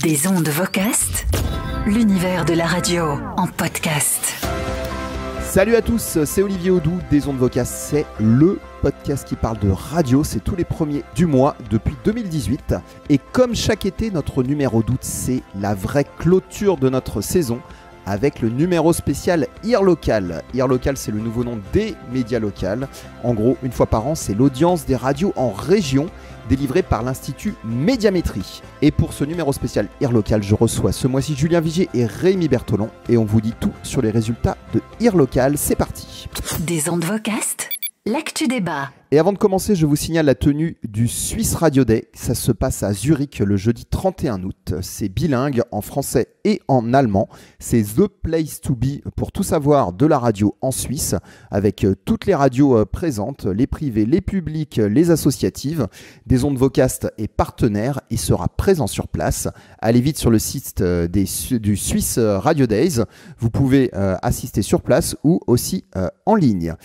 Des ondes Vocast, l'univers de la radio en podcast. Salut à tous, c'est Olivier Audou des ondes Vocast. C'est le podcast qui parle de radio. C'est tous les premiers du mois depuis 2018. Et comme chaque été, notre numéro d'août, c'est la vraie clôture de notre saison avec le numéro spécial IR Local. IR Local, c'est le nouveau nom des médias locaux. En gros, une fois par an, c'est l'audience des radios en région délivrée par l'Institut Médiamétrie. Et pour ce numéro spécial IR Local, je reçois ce mois-ci Julien Vigier et Rémi Bertolon. Et on vous dit tout sur les résultats de IR Local. C'est parti. Des ondes Vocast, l'actu débat. Et avant de commencer, je vous signale la tenue du Swiss Radio Day. Ça se passe à Zurich le jeudi 31 août. C'est bilingue en français et en allemand. C'est The Place to Be pour tout savoir de la radio en Suisse, avec toutes les radios présentes, les privées, les publiques, les associatives. Des ondes Vocast est partenaire et sera présent sur place. Allez vite sur le site du Swiss Radio Days. Vous pouvez assister sur place ou aussi en ligne.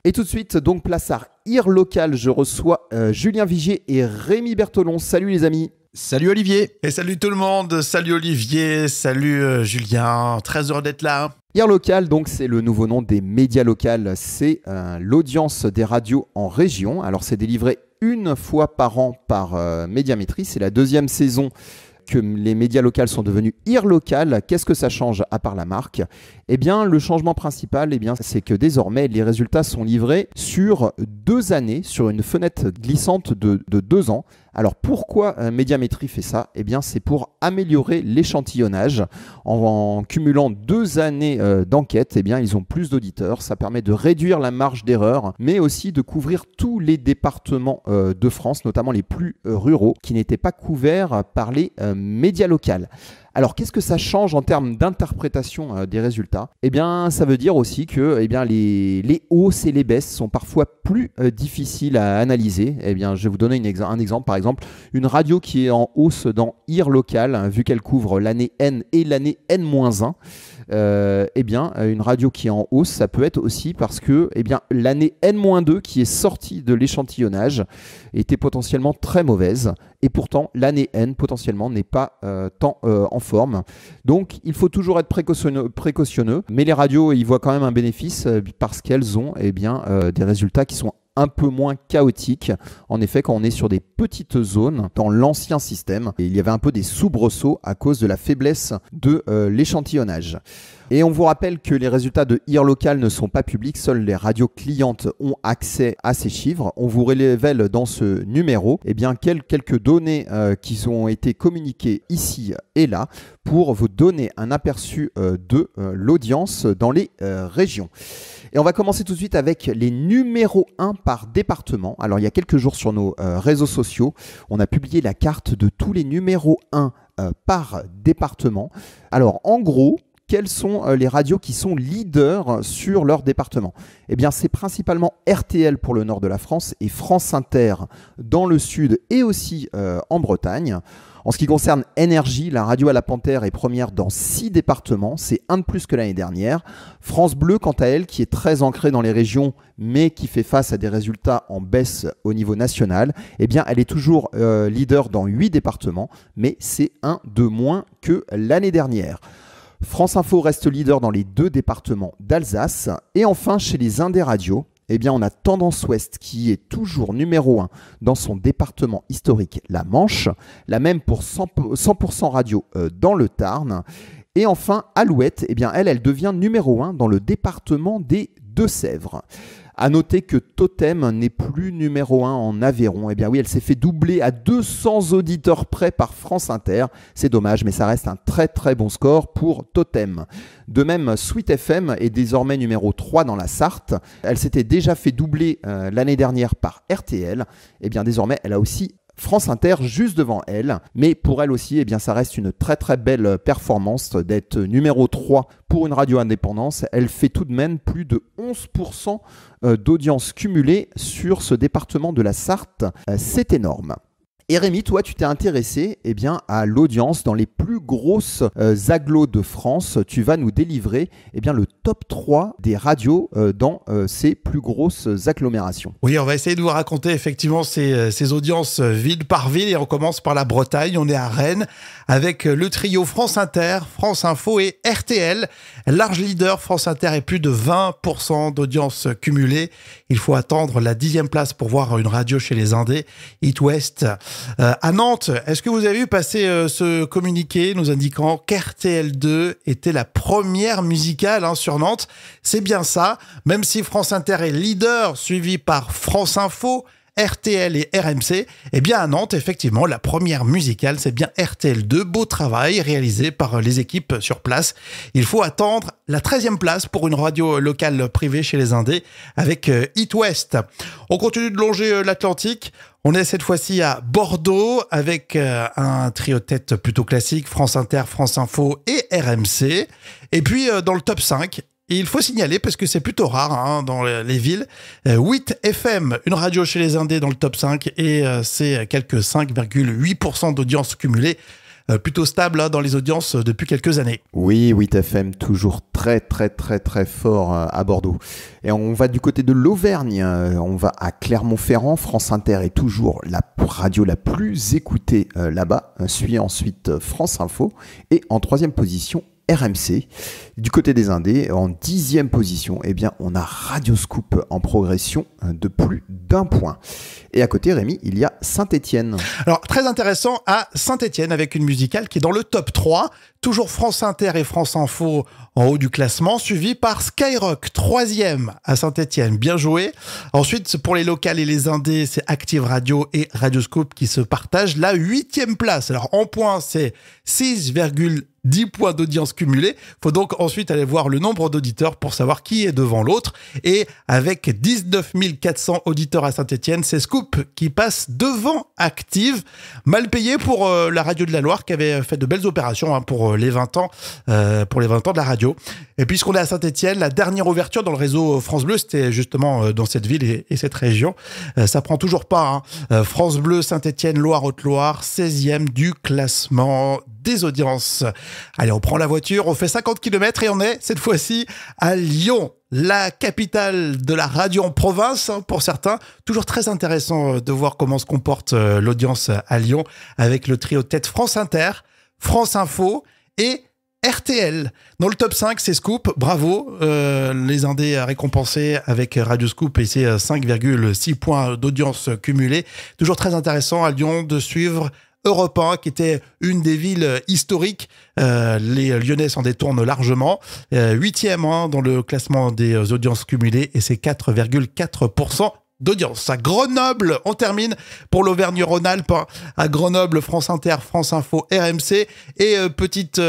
Et tout de suite, donc place à IR Local, je reçois Julien Vigier et Rémi Bertolon. Salut les amis. Salut Olivier. Et salut tout le monde. Salut Olivier, salut Julien. Très heureux d'être là. IR Local, donc c'est le nouveau nom des médias locaux. C'est l'audience des radios en région. Alors c'est délivré une fois par an par Médiamétrie. C'est la deuxième saison que les médias locaux sont devenus IR Local. Qu'est-ce que ça change à part la marque ? Eh bien, le changement principal, c'est que désormais, les résultats sont livrés sur 2 années, sur une fenêtre glissante de 2 ans. Alors, pourquoi Médiamétrie fait ça ? Eh bien, c'est pour améliorer l'échantillonnage. En cumulant 2 années d'enquête, eh bien, ils ont plus d'auditeurs. Ça permet de réduire la marge d'erreur, mais aussi de couvrir tous les départements de France, notamment les plus ruraux, qui n'étaient pas couverts par les médias locaux. Alors, qu'est-ce que ça change en termes d'interprétation des résultats ? Eh bien, ça veut dire aussi que les hausses et les baisses sont parfois plus difficiles à analyser. Eh bien, je vais vous donner un exemple. Par exemple, une radio qui est en hausse dans IR Local, vu qu'elle couvre l'année N et l'année N-1, une radio qui est en hausse, ça peut être aussi parce que l'année N-2 qui est sortie de l'échantillonnage était potentiellement très mauvaise. Et pourtant, l'année N, potentiellement, n'est pas tant en forme. Donc, il faut toujours être précautionneux. Mais les radios, ils voient quand même un bénéfice parce qu'elles ont des résultats qui sont un peu moins chaotiques. En effet, quand on est sur des petites zones, dans l'ancien système, il y avait un peu des soubresauts à cause de la faiblesse de l'échantillonnage. Et on vous rappelle que les résultats de IR Local ne sont pas publics, seules les radios clientes ont accès à ces chiffres. On vous révèle dans ce numéro quelques données qui ont été communiquées ici et là pour vous donner un aperçu de l'audience dans les régions. Et on va commencer tout de suite avec les numéros 1 par département. Alors il y a quelques jours sur nos réseaux sociaux, on a publié la carte de tous les numéros 1 par département. Alors en gros, quelles sont les radios qui sont leaders sur leur département ? Eh bien, c'est principalement RTL pour le nord de la France et France Inter dans le sud et aussi en Bretagne. En ce qui concerne Énergie, la radio à la Panthère est première dans 6 départements, c'est un de plus que l'année dernière. France Bleu, quant à elle, qui est très ancrée dans les régions, mais qui fait face à des résultats en baisse au niveau national, eh bien, elle est toujours leader dans 8 départements, mais c'est un de moins que l'année dernière. France Info reste leader dans les 2 départements d'Alsace. Et enfin, chez les Indés Radio, on a Tendance Ouest qui est toujours numéro 1 dans son département historique, la Manche. La même pour 100% Radio dans le Tarn. Et enfin, Alouette, elle devient numéro 1 dans le département des Deux-Sèvres. À noter que Totem n'est plus numéro 1 en Aveyron. Elle s'est fait doubler à 200 auditeurs près par France Inter. C'est dommage, mais ça reste un très très bon score pour Totem. De même, Sweet FM est désormais numéro 3 dans la Sarthe. Elle s'était déjà fait doubler l'année dernière par RTL. Désormais, elle a aussi France Inter juste devant elle, mais pour elle aussi, ça reste une très très belle performance d'être numéro 3 pour une radio indépendante. Elle fait tout de même plus de 11% d'audience cumulée sur ce département de la Sarthe. C'est énorme. Et Rémi, toi, tu t'es intéressé à l'audience dans les plus grosses agglos de France. Tu vas nous délivrer le top 3 des radios dans ces plus grosses agglomérations. Oui, on va essayer de vous raconter effectivement ces audiences ville par ville. Et on commence par la Bretagne. On est à Rennes avec le trio France Inter, France Info et RTL. Large leader, France Inter est plus de 20% d'audience cumulée. Il faut attendre la 10e place pour voir une radio chez les Indés. It West. À Nantes, est-ce que vous avez vu passer ce communiqué nous indiquant qu'RTL2 était la première musicale sur Nantes? C'est bien ça, même si France Inter est leader, suivi par France Info, RTL et RMC, à Nantes, effectivement, la première musicale, c'est bien RTL2. Beau travail réalisé par les équipes sur place. Il faut attendre la 13e place pour une radio locale privée chez les Indés avec It West. On continue de longer l'Atlantique. On est cette fois-ci à Bordeaux avec un trio de tête plutôt classique, France Inter, France Info et RMC. Et puis dans le top 5, et il faut signaler, parce que c'est plutôt rare dans les villes, 8 FM, une radio chez les Indés dans le top 5, et c'est quelques 5,8% d'audience cumulée. Plutôt stable dans les audiences depuis quelques années. Oui, 8 FM, toujours très très très très fort à Bordeaux. Et on va du côté de l'Auvergne, on va à Clermont-Ferrand. France Inter est toujours la radio la plus écoutée là-bas, suit ensuite France Info, et en 3e position, RMC. Du côté des Indés, en 10e position, on a Radio Scoop en progression de plus d'1 point. Et à côté, Rémi, il y a Saint-Étienne. Alors, très intéressant à Saint-Étienne avec une musicale qui est dans le top 3. Toujours France Inter et France Info en haut du classement, suivi par Skyrock, 3e à Saint-Étienne. Bien joué. Ensuite, pour les locales et les Indés, c'est Active Radio et Radio Scoop qui se partagent la 8e place. Alors, en points, c'est 6,10 points d'audience cumulée. Faut donc ensuite aller voir le nombre d'auditeurs pour savoir qui est devant l'autre. Et avec 19 400 auditeurs à Saint-Étienne, c'est Scoop qui passe devant Active. Mal payé pour la radio de la Loire qui avait fait de belles opérations pour les 20 ans de la radio. Et puisqu'on est à Saint-Étienne, la dernière ouverture dans le réseau France Bleu, c'était justement dans cette ville et cette région. Ça prend toujours pas. France Bleu, Saint-Étienne, Loire-Haute-Loire, 16e du classement des audiences. Allez, on prend la voiture, on fait 50 km et on est cette fois-ci à Lyon, la capitale de la radio en province pour certains. Toujours très intéressant de voir comment se comporte l'audience à Lyon avec le trio de tête France Inter, France Info et RTL. Dans le top 5, c'est Scoop. Bravo. Les Indés récompensés avec Radio Scoop et ses 5,6 points d'audience cumulés. Toujours très intéressant à Lyon de suivre Europe 1, qui était une des villes historiques. Les Lyonnais s'en détournent largement. 8e dans le classement des audiences cumulées et c'est 4,4% d'audience. À Grenoble, on termine pour l'Auvergne-Rhône-Alpes. À Grenoble, France Inter, France Info, RMC. Et petite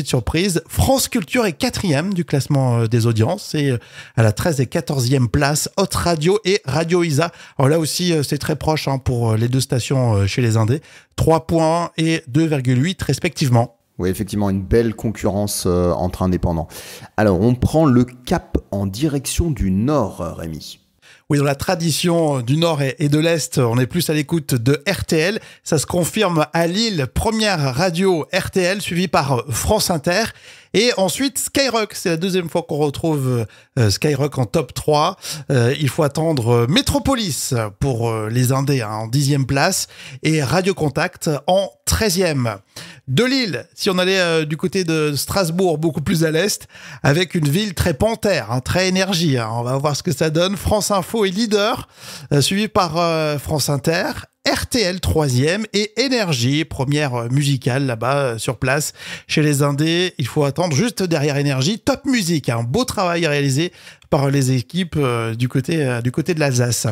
surprise, France Culture est 4e du classement des audiences. Et à la 13 et 14e place, Hot Radio et Radio Isa. Alors là aussi, c'est très proche pour les deux stations chez les Indés. 3 points et 2,8 respectivement. Oui, effectivement, une belle concurrence entre indépendants. Alors, on prend le cap en direction du Nord, Rémi. Oui, dans la tradition du Nord et de l'Est, on est plus à l'écoute de RTL. Ça se confirme à Lille, première radio RTL, suivie par France Inter. Et ensuite, Skyrock, c'est la deuxième fois qu'on retrouve Skyrock en top 3. Il faut attendre Métropolis pour les Indés en 10e place et Radio Contact en 13e. De Lille, si on allait du côté de Strasbourg, beaucoup plus à l'est, avec une ville très panthère, très énergie. On va voir ce que ça donne. France Info est leader, suivi par France Inter. RTL 3e et Énergie, première musicale là-bas sur place chez les Indés. Il faut attendre juste derrière Énergie. Top Music, un beau travail réalisé par les équipes du côté de l'Alsace.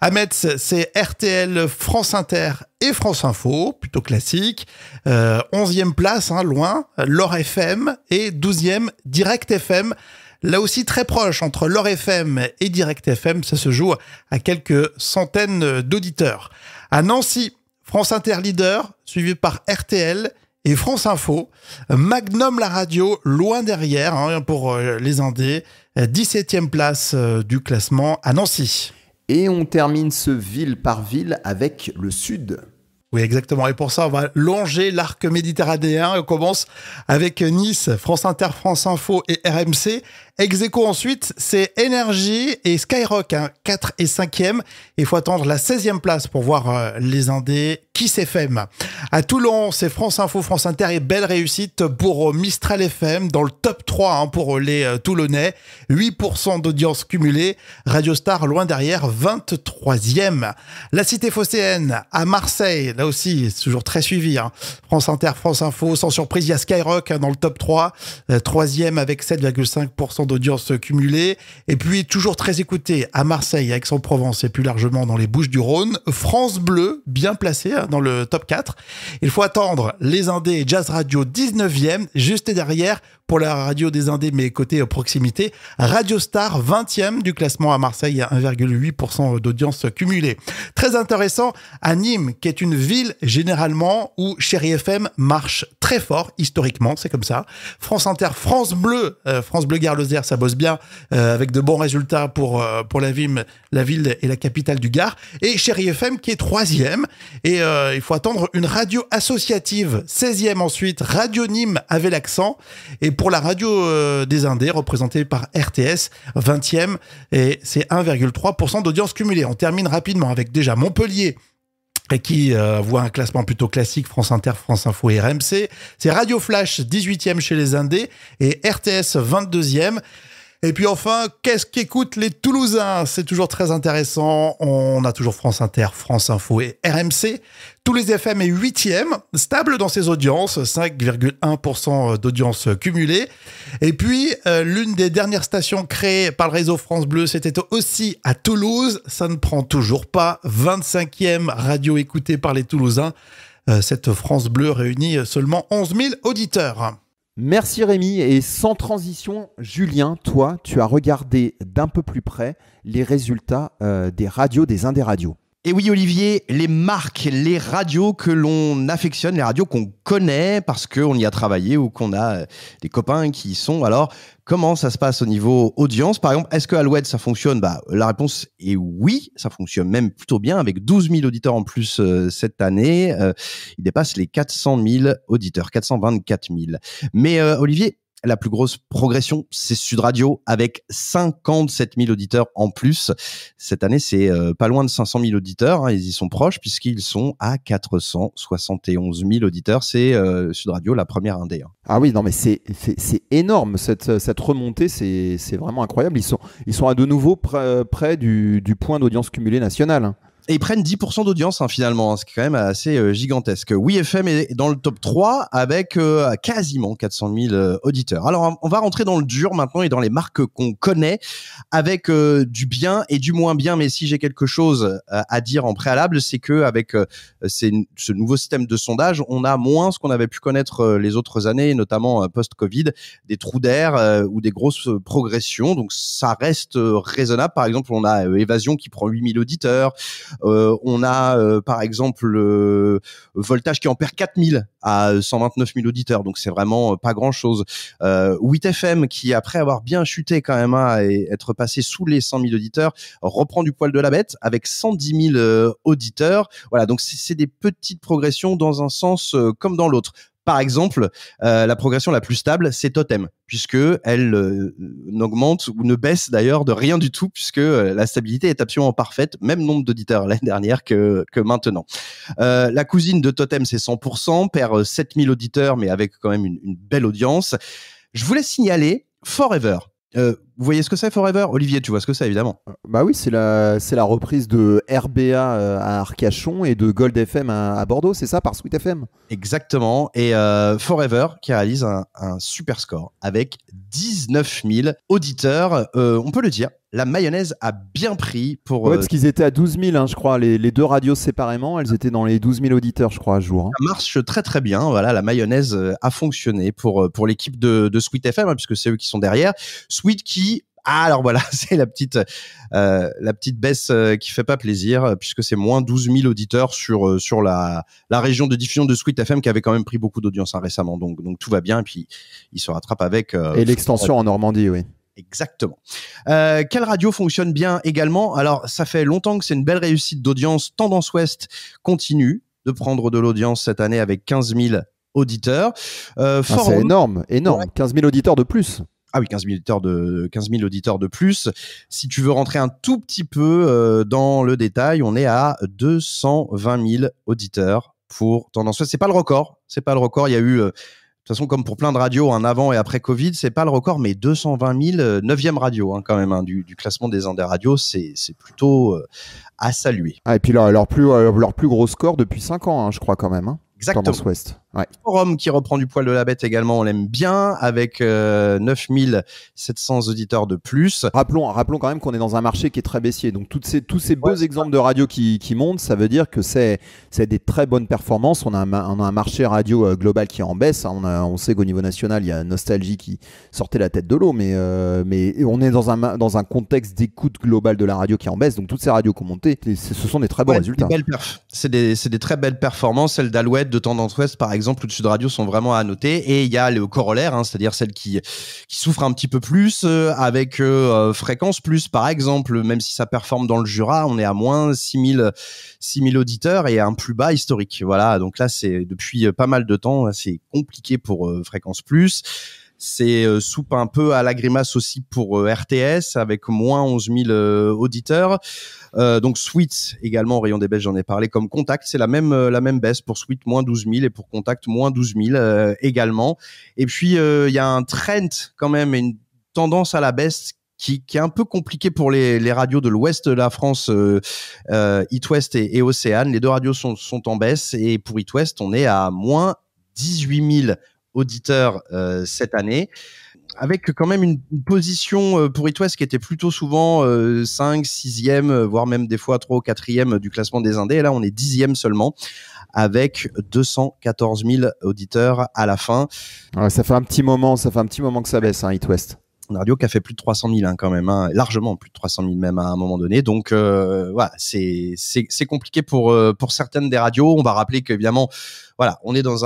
À Metz, c'est RTL, France Inter et France Info, plutôt classique. 11e place, loin, L'Or FM et 12e, Direct FM. Là aussi très proche entre L'Or FM et Direct FM, ça se joue à quelques centaines d'auditeurs. À Nancy, France Inter leader, suivi par RTL et France Info. Magnum la radio, loin derrière pour les Indés. 17e place du classement à Nancy. Et on termine ce ville par ville avec le Sud. Oui, exactement. Et pour ça, on va longer l'arc méditerranéen. On commence avec Nice, France Inter, France Info et RMC. Ex-aequo ensuite, c'est Énergie et Skyrock, 4 et 5e. Il faut attendre la 16e place pour voir les indés Kiss FM. À Toulon, c'est France Info, France Inter et belle réussite pour Mistral FM dans le top 3 pour les Toulonnais. 8% d'audience cumulée. Radio Star loin derrière, 23e. La Cité phocéenne à Marseille, là aussi, c'est toujours très suivi. France Inter, France Info, sans surprise, il y a Skyrock dans le top 3. 3e avec 7,5% d'audience cumulée. Et puis, toujours très écouté à Marseille, Aix-en-Provence et plus largement dans les Bouches-du-Rhône. France Bleu, bien placé dans le top 4. Il faut attendre les indés et Jazz Radio 19e, juste derrière pour la radio des indés, mais côté proximité. Radio Star 20e du classement à Marseille, à 1,8% d'audience cumulée. Très intéressant, à Nîmes, qui est une ville généralement où Chéri FM marche très fort, historiquement, c'est comme ça. France Inter, France Bleu Gare Lozère, ça bosse bien, avec de bons résultats pour la ville et la capitale du Gard. Et Chéri FM qui est 3e. Et il faut attendre une radio associative, 16e ensuite, Radio Nîmes avec l'accent. Et pour la radio des indés, représentée par RTS, 20e, et c'est 1,3% d'audience cumulée. On termine rapidement avec déjà Montpellier, et qui voit un classement plutôt classique, France Inter, France Info et RMC. C'est Radio Flash, 18e chez les indés, et RTS, 22e. Et puis enfin, qu'est-ce qu'écoutent les Toulousains? C'est toujours très intéressant. On a toujours France Inter, France Info et RMC. Tous les FM est 8e, stable dans ses audiences, 5,1% d'audience cumulée. Et puis, l'une des dernières stations créées par le réseau France Bleu, c'était aussi à Toulouse. Ça ne prend toujours pas. 25e radio écoutée par les Toulousains. Cette France Bleu réunit seulement 11 000 auditeurs. Merci Rémi, et sans transition, Julien, toi, tu as regardé d'un peu plus près les résultats des radios, des indés radios. Et oui Olivier, les marques, les radios que l'on affectionne, les radios qu'on connaît parce qu'on y a travaillé ou qu'on a des copains qui y sont. Alors, comment ça se passe au niveau audience? Par exemple, est-ce que Alouette, ça fonctionne? La réponse est oui, ça fonctionne même plutôt bien avec 12 000 auditeurs en plus cette année. Il dépasse les 400 000 auditeurs, 424 000. Mais Olivier, la plus grosse progression, c'est Sud Radio avec 57 000 auditeurs en plus. Cette année, c'est pas loin de 500 000 auditeurs. Ils y sont proches puisqu'ils sont à 471 000 auditeurs. C'est Sud Radio, la première indé. Ah oui, non mais c'est énorme. Cette remontée, c'est vraiment incroyable. Ils sont à de nouveau près du point d'audience cumulée nationale. Et ils prennent 10% d'audience finalement, ce qui est quand même assez gigantesque. Oui FM est dans le top 3 avec quasiment 400 000 auditeurs. Alors on va rentrer dans le dur maintenant et dans les marques qu'on connaît avec du bien et du moins bien. Mais si j'ai quelque chose à dire en préalable, c'est que avec ce nouveau système de sondage, on a moins ce qu'on avait pu connaître les autres années, notamment post-Covid, des trous d'air ou des grosses progressions. Donc ça reste raisonnable. Par exemple, on a Évasion qui prend 8 000 auditeurs. On a par exemple Voltage qui en perd 4000 à 129 000 auditeurs, donc c'est vraiment pas grand chose. 8FM qui, après avoir bien chuté quand même et être passé sous les 100 000 auditeurs, reprend du poil de la bête avec 110 000 auditeurs. Voilà, donc c'est des petites progressions dans un sens comme dans l'autre. Par exemple, la progression la plus stable, c'est Totem, puisque elle n'augmente ou ne baisse d'ailleurs de rien du tout, puisque la stabilité est absolument parfaite, même nombre d'auditeurs l'année dernière que maintenant. La cousine de Totem, c'est 100%, perd 7000 auditeurs, mais avec quand même une belle audience. Je voulais signaler Forever. Vous voyez ce que c'est Forever? Olivier, tu vois ce que c'est évidemment. Bah oui, c'est la reprise de RBA à Arcachon et de Gold FM à Bordeaux, c'est ça, par Sweet FM? Exactement, et Forever qui réalise un super score avec 19 000 auditeurs. On peut le dire, la mayonnaise a bien pris pour... Ouais, parce qu'ils étaient à 12 000, je crois, les deux radios séparément, elles étaient dans les 12 000 auditeurs, je crois, à jour. Ça marche très très bien, voilà, la mayonnaise a fonctionné pour l'équipe de Sweet FM, puisque c'est eux qui sont derrière. Sweet qui... alors voilà, c'est la petite baisse qui fait pas plaisir, puisque c'est moins 12 000 auditeurs sur la région de diffusion de Sweet FM qui avait quand même pris beaucoup d'audience récemment, donc tout va bien, et puis il se rattrape avec... et l'extension en Normandie, oui. Exactement. Quelle radio fonctionne bien également? Alors, ça fait longtemps que c'est une belle réussite d'audience. Tendance Ouest continue. de prendre de l'audience cette année avec 15 000 auditeurs. C'est énorme. Ouais. 15 000 auditeurs de plus. Ah oui, 15 000 auditeurs de plus. Si tu veux rentrer un tout petit peu dans le détail, on est à 220 000 auditeurs pour Tendance Ouest. C'est pas le record. Il y a eu, de toute façon, comme pour plein de radios, un avant et après Covid, c'est pas le record, mais 220 000, 9e radio quand même, du classement des Indes radios, c'est plutôt à saluer. Ah, et puis leur plus gros score depuis 5 ans, je crois quand même. Exactement. Tendance Ouest. Ouais. Forum qui reprend du poil de la bête également, on l'aime bien, avec 9 700 auditeurs de plus. Rappelons quand même qu'on est dans un marché qui est très baissier. Donc tous ces beaux exemples de radio qui montent, ça veut dire que c'est des très bonnes performances. On a un marché radio global qui est en baisse. On sait qu'au niveau national, il y a Nostalgie qui sortait la tête de l'eau, mais on est dans un contexte d'écoute globale de la radio qui est en baisse. Donc toutes ces radios qui ont monté, ce sont des très bons résultats. C'est des très belles performances. Celles d'Alouette, de Tendance Ouest, par exemple, ou de Sud Radio sont vraiment à noter. Et il y a le corollaire, c'est-à-dire celles qui souffrent un petit peu plus, avec Fréquence Plus, par exemple, même si ça performe dans le Jura, on est à moins 6 000 auditeurs et un plus bas historique. Voilà, donc là, c'est depuis pas mal de temps, c'est compliqué pour Fréquence Plus. C'est soupe un peu à la grimace aussi pour RTS avec moins 11 000 auditeurs. Donc Sweet également, au rayon des Belges, j'en ai parlé, comme Contact, c'est la même baisse pour Sweet, moins 12 000, et pour Contact, moins 12 000 également. Et puis il y a un trend quand même, une tendance à la baisse qui est un peu compliqué pour les radios de l'ouest de la France, It West et Océane. Les deux radios sont en baisse, et pour It West, on est à moins 18 000 auditeurs cette année, avec quand même une position pour It West qui était plutôt souvent 5, 6e, voire même des fois 3 ou 4e du classement des Indés. Et là, on est 10e seulement, avec 214 000 auditeurs à la fin. Ouais, ça fait un petit moment que ça baisse, It West. Une radio qui a fait plus de 300 000 quand même, largement plus de 300 000 même à un moment donné. Donc voilà, c'est compliqué pour certaines des radios. On va rappeler qu'évidemment, voilà, on est dans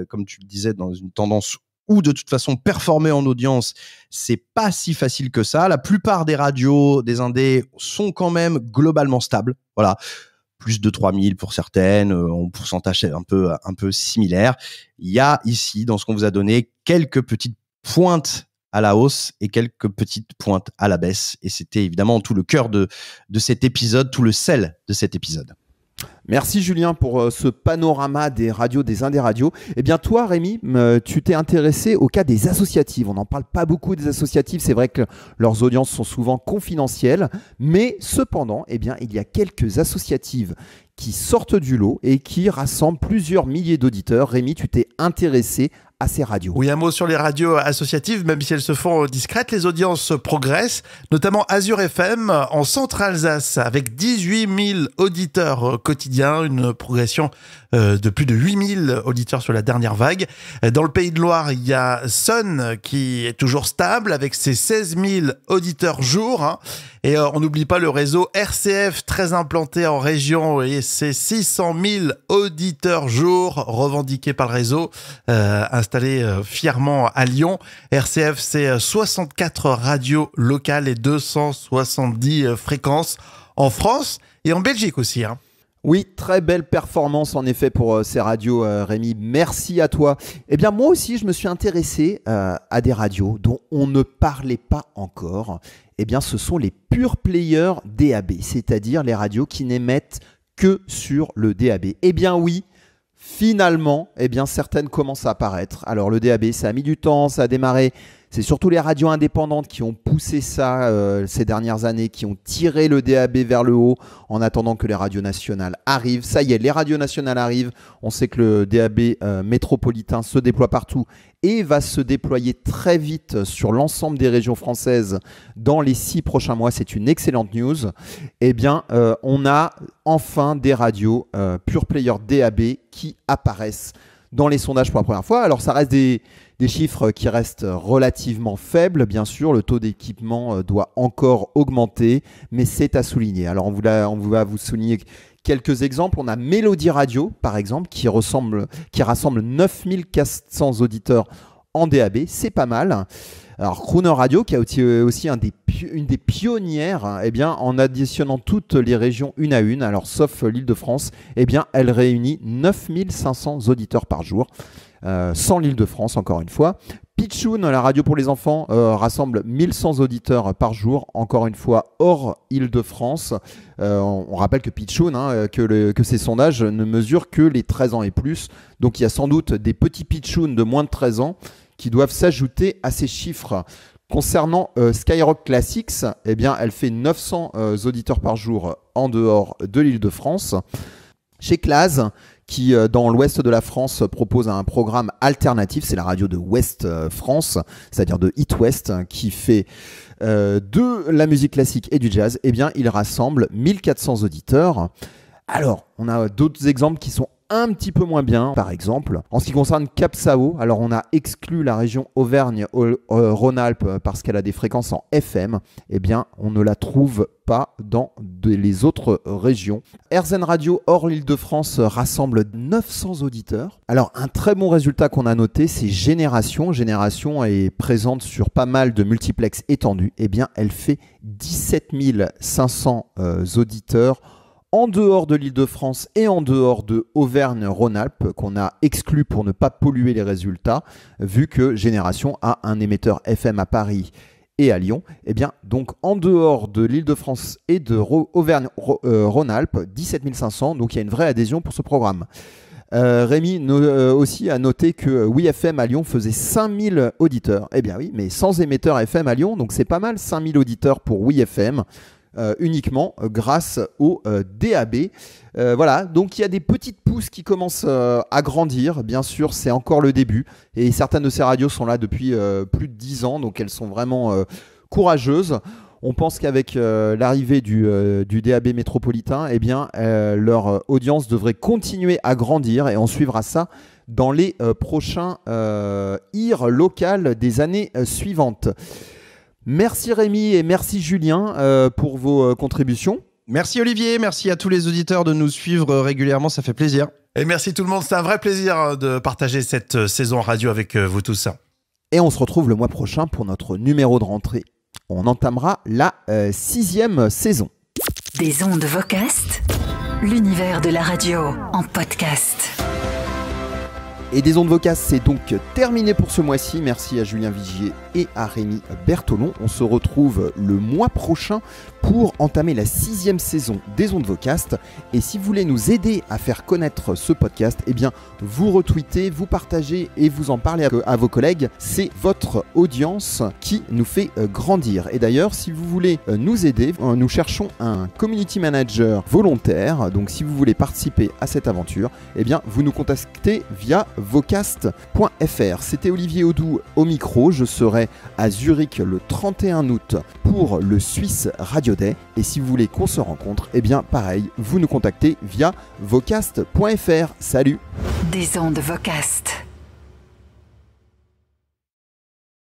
comme tu le disais, dans une tendance où de toute façon performer en audience, c'est pas si facile que ça. La plupart des radios des Indés sont quand même globalement stables. Voilà. Plus de 3 000 pour certaines, en pourcentage un peu similaire. Il y a ici, dans ce qu'on vous a donné, quelques petites pointes à la hausse et quelques petites pointes à la baisse. Et c'était évidemment tout le cœur de cet épisode, tout le sel de cet épisode. Merci Julien pour ce panorama des radios, des Indés radios. Eh bien toi Rémi, tu t'es intéressé au cas des associatives. On n'en parle pas beaucoup des associatives, c'est vrai que leurs audiences sont souvent confidentielles, mais cependant, eh bien, il y a quelques associatives qui sortent du lot et qui rassemblent plusieurs milliers d'auditeurs. Rémi, tu t'es intéressé à ces radios. Oui, un mot sur les radios associatives, même si elles se font discrètes, les audiences progressent, notamment Azure FM en Centre-Alsace avec 18 000 auditeurs quotidiens, une progression de plus de 8 000 auditeurs sur la dernière vague. Dans le Pays de Loire, il y a Sun qui est toujours stable avec ses 16 000 auditeurs jour. Et on n'oublie pas le réseau RCF très implanté en région et ses 600 000 auditeurs jour revendiqués par le réseau, installé fièrement à Lyon. RCF, c'est 64 radios locales et 270 fréquences en France et en Belgique aussi. Oui, très belle performance en effet pour ces radios, Rémi. Merci à toi. Eh bien, moi aussi, je me suis intéressé à des radios dont on ne parlait pas encore. Eh bien, ce sont les pure players DAB, c'est-à-dire les radios qui n'émettent que sur le DAB. Eh bien oui, finalement, eh bien, certaines commencent à apparaître. Alors le DAB, ça a mis du temps, ça a démarré. C'est surtout les radios indépendantes qui ont poussé ça ces dernières années, qui ont tiré le DAB vers le haut en attendant que les radios nationales arrivent. Ça y est, les radios nationales arrivent. On sait que le DAB métropolitain se déploie partout et va se déployer très vite sur l'ensemble des régions françaises dans les 6 prochains mois. C'est une excellente news. Eh bien, on a enfin des radios pure player DAB qui apparaissent dans les sondages pour la première fois. Alors, ça reste des chiffres qui restent relativement faibles. Bien sûr, le taux d'équipement doit encore augmenter, mais c'est à souligner. Alors, on va vous souligner quelques exemples. On a Mélodie Radio, par exemple, qui rassemble 9400 auditeurs en DAB. C'est pas mal. Alors Crooner Radio, qui a aussi une des pionnières, hein, eh bien, en additionnant toutes les régions une à une, alors sauf l'Île-de-France, eh bien, elle réunit 9500 auditeurs par jour, sans l'Île-de-France encore une fois. Pitchoun, la radio pour les enfants, rassemble 1100 auditeurs par jour, encore une fois hors Île-de-France. On rappelle que Pitchoun, hein, que ces sondages ne mesurent que les 13 ans et plus. Donc il y a sans doute des petits Pitchoun de moins de 13 ans qui doivent s'ajouter à ces chiffres. Concernant Skyrock Classics, eh bien, elle fait 900 auditeurs par jour en dehors de l'Île-de-France. Chez Claz, qui dans l'ouest de la France propose un programme alternatif, c'est la radio de Ouest France, c'est-à-dire de It West, qui fait de la musique classique et du jazz, eh bien, il rassemble 1400 auditeurs. Alors, on a d'autres exemples qui sont un petit peu moins bien. Par exemple, en ce qui concerne Capsao, alors on a exclu la région Auvergne-Rhône-Alpes parce qu'elle a des fréquences en FM. Eh bien, on ne la trouve pas dans les autres régions. RZN Radio hors l'Île-de-France rassemble 900 auditeurs. Alors, un très bon résultat qu'on a noté, c'est Génération. Génération est présente sur pas mal de multiplex étendus. Eh bien, elle fait 17 500 auditeurs en dehors de l'Île-de-France et en dehors de Auvergne-Rhône-Alpes, qu'on a exclu pour ne pas polluer les résultats, vu que Génération a un émetteur FM à Paris et à Lyon. Eh bien, donc en dehors de l'Île-de-France et de Auvergne-Rhône-Alpes, 17 500, donc il y a une vraie adhésion pour ce programme. Rémi aussi a noté que WeFM à Lyon faisait 5000 auditeurs. Eh bien oui, mais sans émetteur FM à Lyon, donc c'est pas mal, 5000 auditeurs pour WeFM. Uniquement grâce au DAB. Voilà, donc il y a des petites pousses qui commencent à grandir. Bien sûr, c'est encore le début. Et certaines de ces radios sont là depuis plus de 10 ans, donc elles sont vraiment courageuses. On pense qu'avec l'arrivée du DAB métropolitain, eh bien, leur audience devrait continuer à grandir et on suivra ça dans les prochains IR locales des années suivantes. Merci Rémi et merci Julien pour vos contributions. Merci Olivier, merci à tous les auditeurs de nous suivre régulièrement, ça fait plaisir. Et merci tout le monde, c'est un vrai plaisir de partager cette saison radio avec vous tous. Et on se retrouve le mois prochain pour notre numéro de rentrée. On entamera la 6e saison. Des ondes Vocast, l'univers de la radio en podcast. Et des ondes Vocast, c'est donc terminé pour ce mois-ci. Merci à Julien Vigier et à Rémi Bertolon. On se retrouve le mois prochain pour entamer la 6e saison des ondes Vocast. Et si vous voulez nous aider à faire connaître ce podcast, eh bien, vous retweetez, vous partagez et vous en parlez à vos collègues. C'est votre audience qui nous fait grandir. Et d'ailleurs, si vous voulez nous aider, nous cherchons un community manager volontaire. Donc, si vous voulez participer à cette aventure, eh bien, vous nous contactez via vocast.fr. C'était Olivier Audoux au micro. Je serai à Zurich le 31 août pour le Swiss Radio Day. Et si vous voulez qu'on se rencontre, eh bien pareil, vous nous contactez via vocast.fr. Salut! Des ondes Vocast.